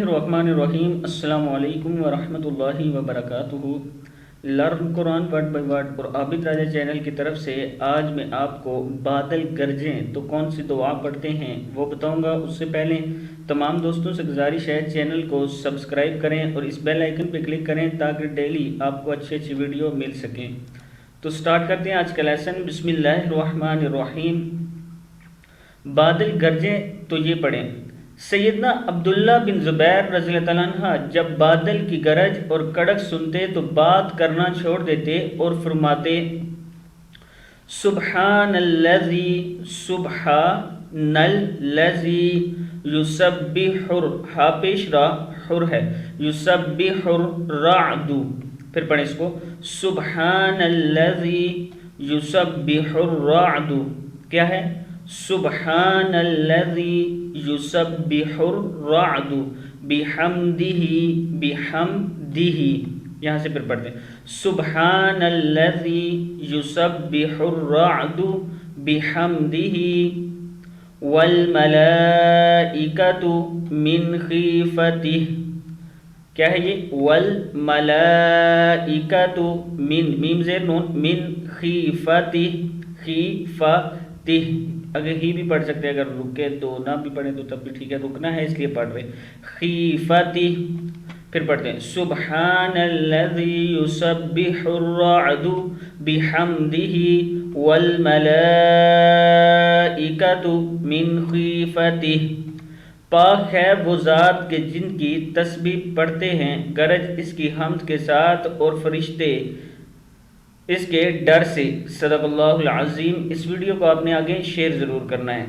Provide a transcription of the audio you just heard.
الرحمن السلام علیکم ورحمۃ اللہ وبرکاتہ۔ Learn Quran word by word اور عابد راجہ چینل کی طرف سے آج میں آپ کو بادل گرجیں تو کون سی دعا پڑھتے ہیں وہ بتاؤں گا۔ اس سے پہلے تمام دوستوں سے گزارش ہے چینل کو سبسکرائب کریں اور اس بیل آئیکن پہ کلک کریں تاکہ ڈیلی آپ کو اچھی ویڈیو مل سکیں۔ تو سٹارٹ کرتے ہیں آج کا لیسن۔ بسم اللہ الرحمن الرحیم۔ بادل گرجیں تو یہ پڑھیں۔ سیدنا عبداللہ بن زبیر رضی اللہ تعالیٰ عنہ جب بادل کی گرج اور کڑک سنتے تو بات کرنا چھوڑ دیتے اور فرماتے سبحان الذی سبحان الذی یسبح ہا پیش را حر ہے یسبح الرعد، پھر پڑھیں اس کو سبحان الذی یسبح الرعد، کیا ہے سبحان الذی یسبح الرعد بحمدہ بحمدہ، یہاں سے پھر پڑھتے ہیں سبحان الذی یسبح الرعد بحمدہ والملائکۃ من خیفتہ، کیا ہے یہ والملائکۃ من میم زیر نون من خیفتہ خیفتہ، اگر ہی بھی پڑھ سکتے ہیں، اگر رکے تو نہ بھی پڑھیں تو تب بھی ٹھیک ہے، رکنا ہے اس لیے پڑھ رہے خیفتہ، پھر پڑھتے ہیں سبحان الذی یسبح الرعد بحمدہ والملائکۃ من خیفتہ، پاک ہے وہ ذات کے جن کی تسبیح پڑھتے ہیں گرج اس کی حمد کے ساتھ اور فرشتے اس کے ڈر سے۔ صدق اللہ العظیم۔ اس ویڈیو کو آپ نے آگے شیئر ضرور کرنا ہے۔